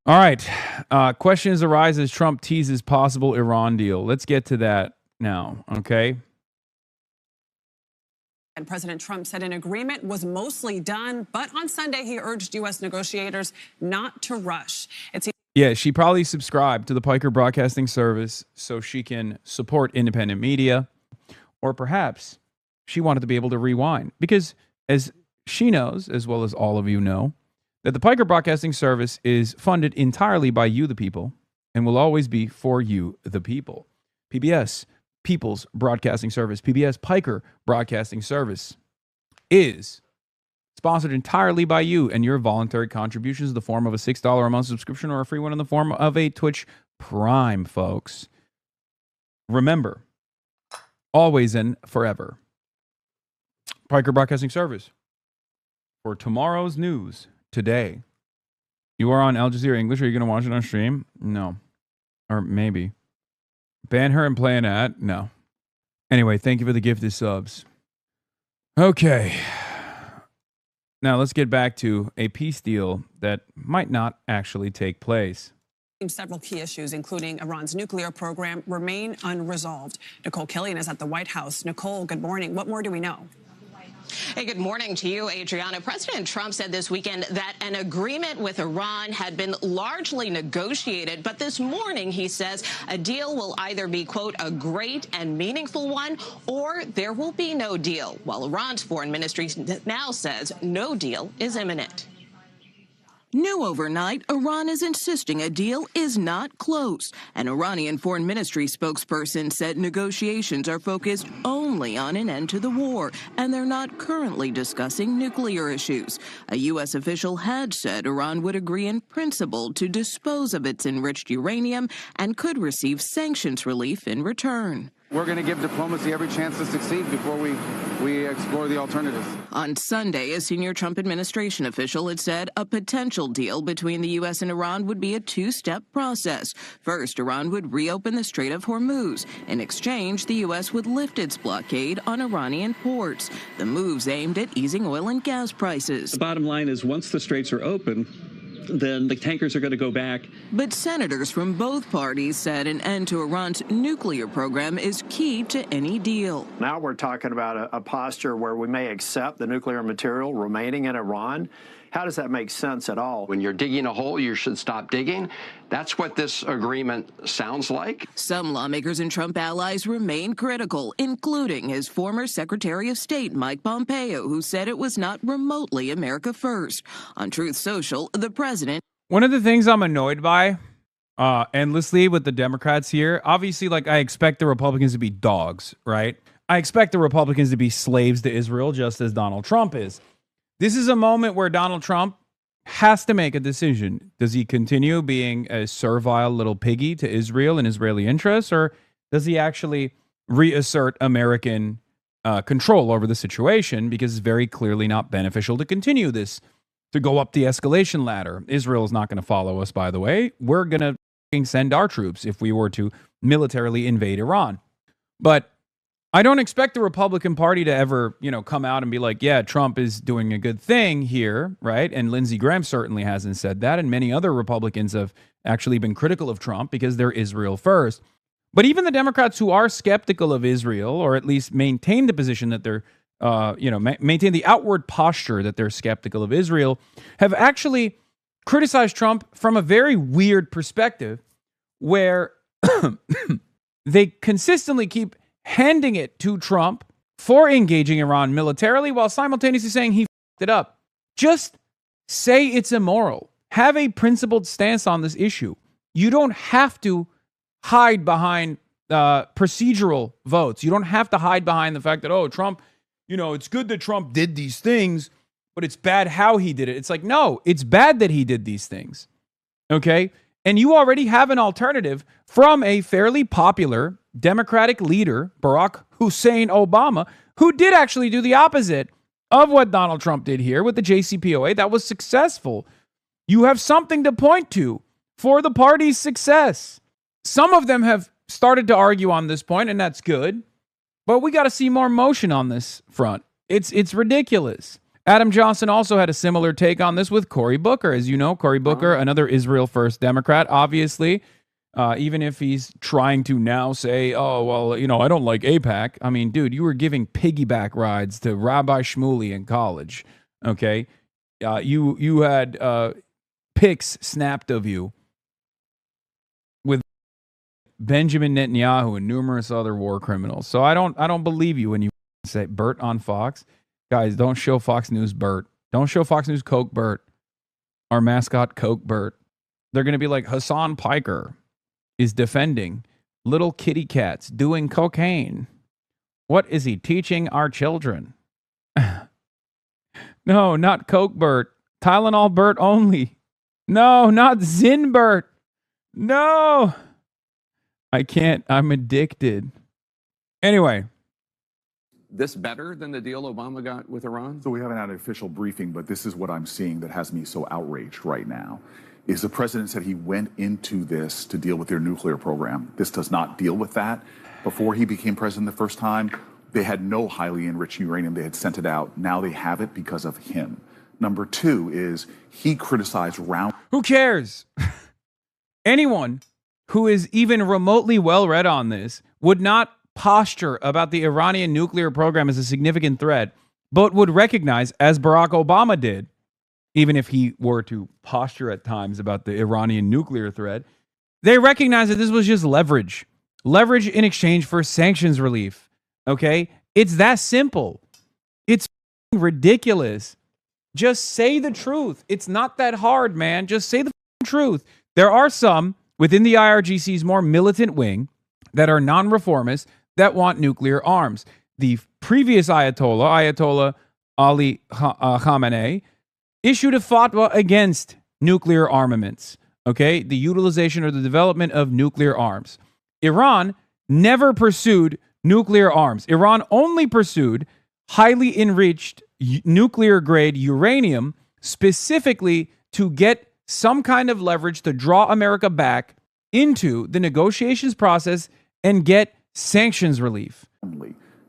All right. Questions arise as Trump teases possible Iran deal. Let's get to that now, okay? And President Trump said an agreement was mostly done, but on Sunday he urged U.S. negotiators not to rush. Yeah, she probably subscribed to the Piker Broadcasting Service so she can support independent media, or perhaps she wanted to be able to rewind because, as she knows, as well as all of you know, that the Piker Broadcasting Service is funded entirely by you, the people, and will always be for you, the people. PBS, People's Broadcasting Service, PBS Piker Broadcasting Service, is sponsored entirely by you and your voluntary contributions in the form of a $6 a month subscription or a free one in the form of a Twitch Prime, folks. Remember, always and forever, Piker Broadcasting Service. For tomorrow's news, today, you are on Al Jazeera English. Are you going to watch it on stream? No. Or maybe. Ban her and play an ad? No. Anyway, thank you for the gifted subs. Okay. Now let's get back to a peace deal that might not actually take place. Several key issues, including Iran's nuclear program, remain unresolved. Nicole Killian is at the White House. Nicole, good morning. What more do we know? Hey, good morning to you, Adriana. President Trump said this weekend that an agreement with Iran had been largely negotiated, but this morning he says a deal will either be, quote, a great and meaningful one, or there will be no deal, while Iran's foreign ministry now says no deal is imminent. New overnight, Iran is insisting a deal is not close. An Iranian foreign ministry spokesperson said negotiations are focused only on an end to the war, and they're not currently discussing nuclear issues. A U.S. official had said Iran would agree in principle to dispose of its enriched uranium and could receive sanctions relief in return. We're going to give diplomacy every chance to succeed before we explore the alternatives. On Sunday, a senior Trump administration official had said a potential deal between the U.S. and Iran would be a two-step process. First, Iran would reopen the Strait of Hormuz. In exchange, the U.S. would lift its blockade on Iranian ports. The move's aimed at easing oil and gas prices. The bottom line is once the straits are open, then the tankers are going to go back. But senators from both parties said an end to Iran's nuclear program is key to any deal. Now we're talking about a posture where we may accept the nuclear material remaining in Iran. How does that make sense at all? When you're digging a hole, you should stop digging. That's what this agreement sounds like. Some lawmakers and Trump allies remain critical, including his former Secretary of State, Mike Pompeo, who said it was not remotely America first. On Truth Social, the president... One of the things I'm annoyed by endlessly with the Democrats here, obviously, like, I expect the Republicans to be dogs, right? I expect the Republicans to be slaves to Israel, just as Donald Trump is. This is a moment where Donald Trump has to make a decision. Does he continue being a servile little piggy to Israel and Israeli interests, or does he actually reassert American control over the situation? Because it's very clearly not beneficial to continue this, to go up the escalation ladder. Israel is not going to follow us, by the way. We're going to send our troops if we were to militarily invade Iran. But I don't expect the Republican Party to ever, come out and be like, yeah, Trump is doing a good thing here, right? And Lindsey Graham certainly hasn't said that. And many other Republicans have actually been critical of Trump because they're Israel first. But even the Democrats who are skeptical of Israel, or at least maintain the position that they're, maintain the outward posture that they're skeptical of Israel, have actually criticized Trump from a very weird perspective where they consistently keep handing it to Trump for engaging Iran militarily while simultaneously saying he f***ed it up. Just say it's immoral. Have a principled stance on this issue. You don't have to hide behind procedural votes. You don't have to hide behind the fact that, Trump, it's good that Trump did these things, but it's bad how he did it. It's like, no, it's bad that he did these things. Okay? And you already have an alternative from a fairly popular Democratic leader, Barack Hussein Obama, who did actually do the opposite of what Donald Trump did here with the JCPOA. That was successful. You have something to point to for the party's success. Some of them have started to argue on this point, and that's good. But we got to see more motion on this front. It's ridiculous. Adam Johnson also had a similar take on this with Cory Booker. As you know, Cory Booker, another Israel First Democrat, obviously, even if he's trying to now say, oh, well, you know, I don't like AIPAC. I mean, dude, you were giving piggyback rides to Rabbi Shmuley in college, okay? You had pics snapped of you with Benjamin Netanyahu and numerous other war criminals. So I don't believe you when you say Bert on Fox. Guys, don't show Fox News Bert. Don't show Fox News Coke Bert. Our mascot Coke Bert. They're going to be like, Hassan Piker is defending little kitty cats doing cocaine. What is he teaching our children? No, not Coke Bert. Tylenol Bert only. No, not Zin Bert. No. I can't. I'm addicted. Anyway. This better than the deal Obama got with Iran? So we haven't had an official briefing, but this is what I'm seeing that has me so outraged right now. Is the president said he went into this to deal with their nuclear program. This does not deal with that. Before he became president the first time, they had no highly enriched uranium. They had sent it out. Now they have it because of him. Number two is he criticized round. Who cares? Anyone who is even remotely well-read on this would not posture about the Iranian nuclear program as a significant threat, but would recognize, as Barack Obama did, even if he were to posture at times about the Iranian nuclear threat, they recognize that this was just leverage. Leverage in exchange for sanctions relief. Okay? It's that simple. It's ridiculous. Just say the truth. It's not that hard, man. Just say the truth. There are some within the IRGC's more militant wing that are non-reformists that want nuclear arms. The previous Ayatollah Ali Khamenei, issued a fatwa against nuclear armaments, okay? The utilization or the development of nuclear arms. Iran never pursued nuclear arms. Iran only pursued highly enriched nuclear-grade uranium specifically to get some kind of leverage to draw America back into the negotiations process and get sanctions relief.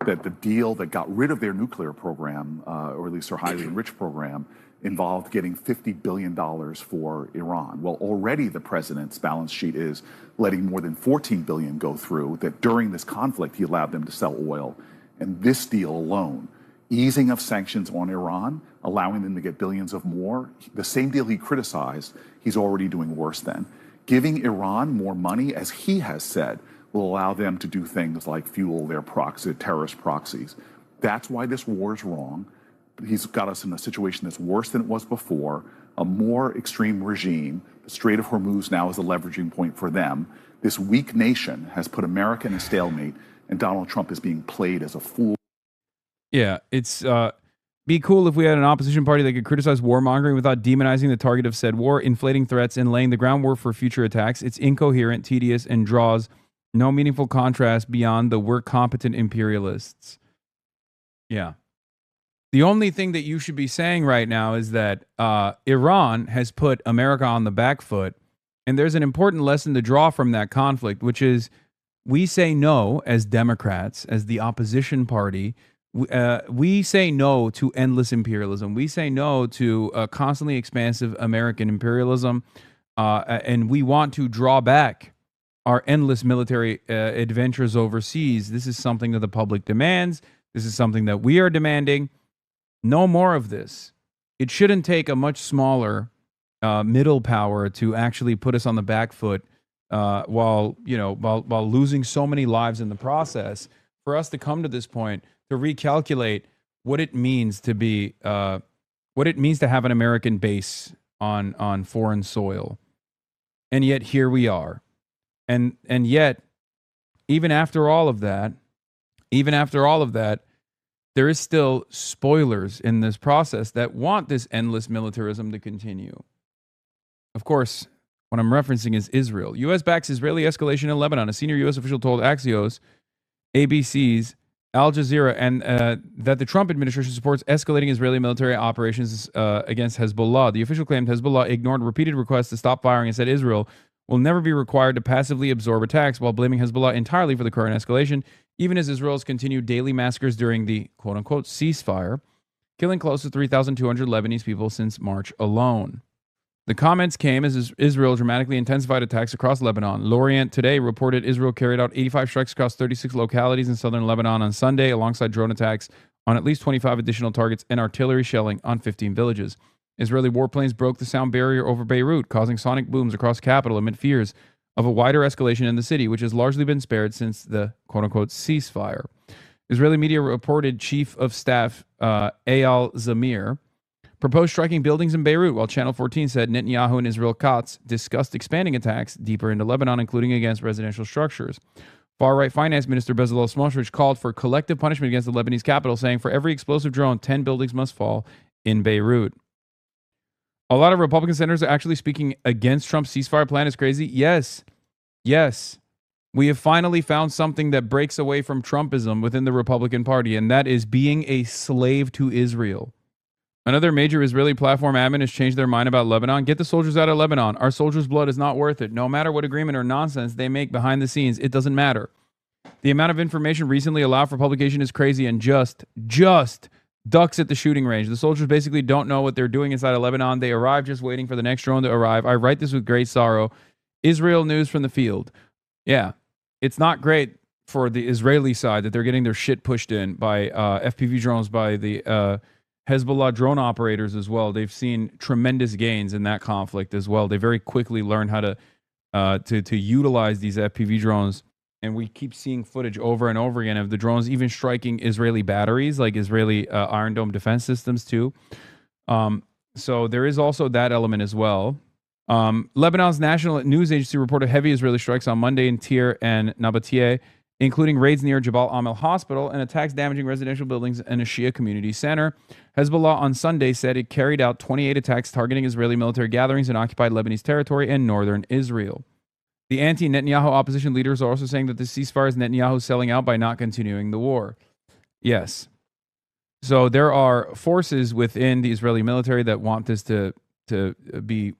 That the deal that got rid of their nuclear program, or at least their highly enriched program, involved getting $50 billion for Iran. Well, already the president's balance sheet is letting more than $14 billion go through, that during this conflict he allowed them to sell oil. And this deal alone, easing of sanctions on Iran, allowing them to get billions of more, the same deal he criticized, he's already doing worse than. Giving Iran more money, as he has said, will allow them to do things like fuel their terrorist proxies. That's why this war is wrong. He's got us in a situation that's worse than it was before, a more extreme regime. The Strait of Hormuz now is a leveraging point for them. This weak nation has put America in a stalemate, and Donald Trump is being played as a fool. Yeah, it's be cool if we had an opposition party that could criticize warmongering without demonizing the target of said war, inflating threats, and laying the groundwork for future attacks. It's incoherent, tedious, and draws no meaningful contrast beyond the we're competent imperialists. Yeah. The only thing that you should be saying right now is that Iran has put America on the back foot, and there's an important lesson to draw from that conflict, which is we say no as Democrats, as the opposition party. We say no to endless imperialism. We say no to constantly expansive American imperialism, and we want to draw back our endless military adventures overseas. This is something that the public demands. This is something that we are demanding. No more of this. It shouldn't take a much smaller middle power to actually put us on the back foot while losing so many lives in the process. For us to come to this point, to recalculate what it means to be, what it means to have an American base on foreign soil, and yet here we are, and yet even after all of that, there is still spoilers in this process that want this endless militarism to continue. Of course, what I'm referencing is Israel. U.S. backs Israeli escalation in Lebanon. A senior U.S. official told Axios, ABC's, Al Jazeera, and that the Trump administration supports escalating Israeli military operations against Hezbollah. The official claimed Hezbollah ignored repeated requests to stop firing and said Israel will never be required to passively absorb attacks, while blaming Hezbollah entirely for the current escalation, even as Israel's continued daily massacres during the quote-unquote ceasefire. killing close to 3,200 Lebanese people since March alone. The comments came as Israel dramatically intensified attacks across Lebanon. L'Orient today reported Israel carried out 85 strikes across 36 localities in southern Lebanon on Sunday, alongside drone attacks on at least 25 additional targets and artillery shelling on 15 villages. Israeli warplanes broke the sound barrier over Beirut, causing sonic booms across the capital amid fears of a wider escalation in the city, which has largely been spared since the quote-unquote ceasefire. Israeli media reported Chief of Staff Eyal Zamir proposed striking buildings in Beirut, while Channel 14 said Netanyahu and Israel Katz discussed expanding attacks deeper into Lebanon, including against residential structures. Far-right Finance Minister Bezalel Smotrich called for collective punishment against the Lebanese capital, saying for every explosive drone, 10 buildings must fall in Beirut. A lot of Republican senators are actually speaking against Trump's ceasefire plan. Is crazy? Yes. We have finally found something that breaks away from Trumpism within the Republican Party, and that is being a slave to Israel. Another major Israeli platform admin has changed their mind about Lebanon. Get the soldiers out of Lebanon. Our soldiers' blood is not worth it. No matter what agreement or nonsense they make behind the scenes, it doesn't matter. The amount of information recently allowed for publication is crazy and just ducks at the shooting range. The soldiers basically don't know what they're doing inside of Lebanon. They arrive just waiting for the next drone to arrive. I write this with great sorrow. Israel news from the field. Yeah, it's not great for the Israeli side that they're getting their shit pushed in by FPV drones, by the Hezbollah drone operators as well. They've seen tremendous gains in that conflict as well. They very quickly learned how to utilize these FPV drones, and we keep seeing footage over and over again of the drones even striking Israeli batteries, like Israeli Iron Dome defense systems too. So there is also that element as well. Lebanon's national news agency reported heavy Israeli strikes on Monday in Tyre and Nabatea, including raids near Jabal Amel Hospital and attacks damaging residential buildings and a Shia community center. Hezbollah on Sunday said it carried out 28 attacks targeting Israeli military gatherings in occupied Lebanese territory and northern Israel. The anti-Netanyahu opposition leaders are also saying that the ceasefire is Netanyahu selling out by not continuing the war. Yes. So there are forces within the Israeli military that want this to be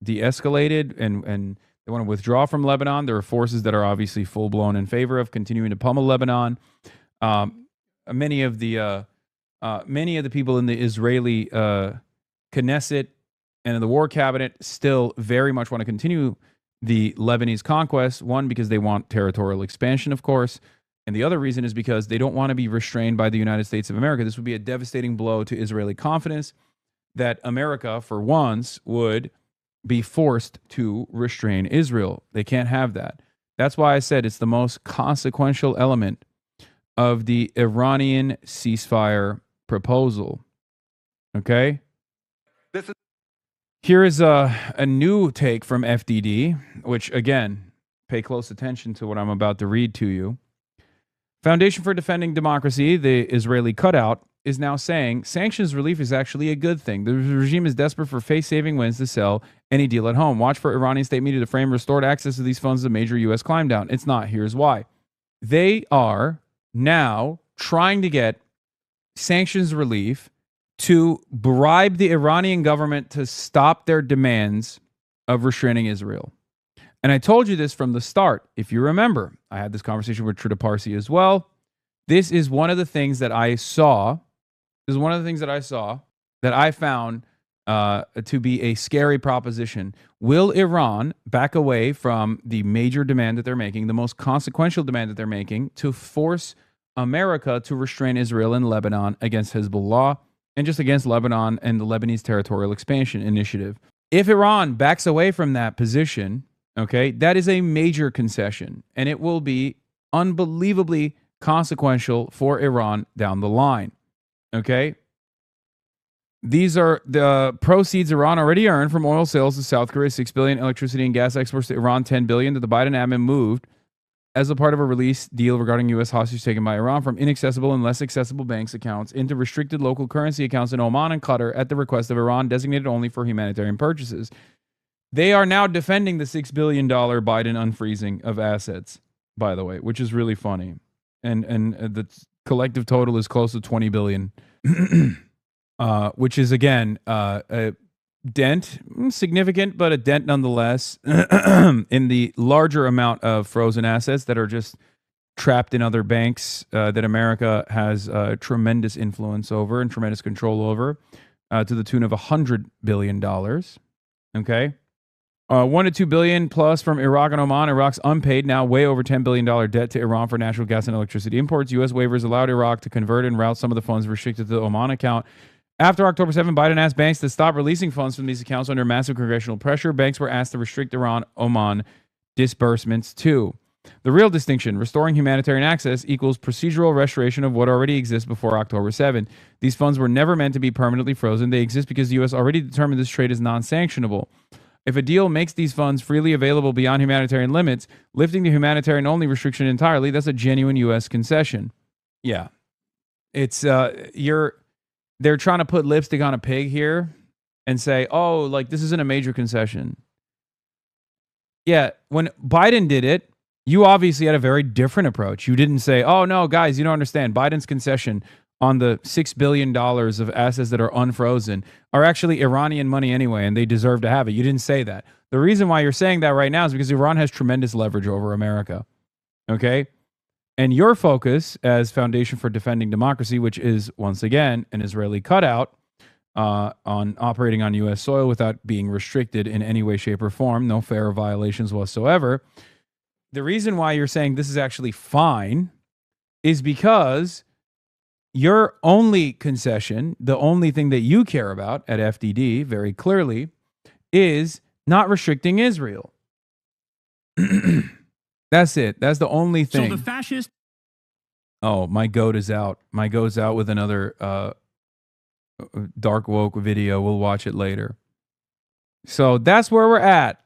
de-escalated and they want to withdraw from Lebanon. There are forces that are obviously full-blown in favor of continuing to pummel Lebanon. Many of the people in the Israeli Knesset and in the war cabinet still very much want to continue the Lebanese conquest. One, because they want territorial expansion, of course. And the other reason is because they don't want to be restrained by the United States of America. This would be a devastating blow to Israeli confidence that America, for once, would be forced to restrain Israel. They can't have that. That's why I said it's the most consequential element of the Iranian ceasefire proposal. Okay? Here is a new take from FDD, which, again, pay close attention to what I'm about to read to you. Foundation for Defending Democracy, the Israeli cutout, is now saying sanctions relief is actually a good thing. The regime is desperate for face-saving wins to sell any deal at home. Watch for Iranian state media to frame restored access to these funds as a major U.S. climb down. It's not. Here's why. They are now trying to get sanctions relief to bribe the Iranian government to stop their demands of restraining Israel. And I told you this from the start. If you remember, I had this conversation with Trita Parsi as well. This is one of the things that I saw. This is one of the things that I saw that I found to be a scary proposition. Will Iran back away from the major demand that they're making, the most consequential demand that they're making, to force America to restrain Israel and Lebanon against Hezbollah and just against Lebanon and the Lebanese territorial expansion initiative? If Iran backs away from that position, okay, that is a major concession, and it will be unbelievably consequential for Iran down the line. Okay? These are the proceeds Iran already earned from oil sales to South Korea, $6 billion, electricity and gas exports to Iran, $10 billion, that the Biden admin moved as a part of a release deal regarding U.S. hostages taken by Iran from inaccessible and less accessible banks accounts into restricted local currency accounts in Oman and Qatar at the request of Iran, designated only for humanitarian purchases. They are now defending the $6 billion Biden unfreezing of assets, by the way, which is really funny. And the collective total is close to $20 billion, which is, again, a dent, significant, but a dent nonetheless, in the larger amount of frozen assets that are just trapped in other banks that America has tremendous influence over and tremendous control over, to the tune of $100 billion. Okay. 1 to 2 billion plus from Iraq and Oman. Iraq's unpaid, now way over $10 billion debt to Iran for natural gas and electricity imports. U.S. waivers allowed Iraq to convert and route some of the funds restricted to the Oman account. After October 7, Biden asked banks to stop releasing funds from these accounts under massive congressional pressure. Banks were asked to restrict Iran-Oman disbursements too. The real distinction, restoring humanitarian access equals procedural restoration of what already exists before October 7. These funds were never meant to be permanently frozen. They exist because the U.S. already determined this trade is non-sanctionable. If a deal makes these funds freely available beyond humanitarian limits, lifting the humanitarian-only restriction entirely, that's a genuine U.S. concession. Yeah. It's, they're trying to put lipstick on a pig here and say, oh, like, this isn't a major concession. Yeah, when Biden did it, you obviously had a very different approach. You didn't say, oh, no, guys, you don't understand. Biden's concession on the $6 billion of assets that are unfrozen are actually Iranian money anyway, and they deserve to have it. You didn't say that. The reason why you're saying that right now is because Iran has tremendous leverage over America. Okay? And your focus as Foundation for Defending Democracy, which is, once again, an Israeli cutout on operating on U.S. soil without being restricted in any way, shape, or form, no fair violations whatsoever. The reason why you're saying this is actually fine is because your only concession, the only thing that you care about at FDD, very clearly, is not restricting Israel. That's it. That's the only thing. So the fascist... Oh, my goat is out. My goat's out with another dark woke video. We'll watch it later. So that's where we're at.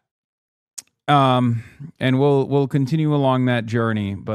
And we'll continue along that journey. But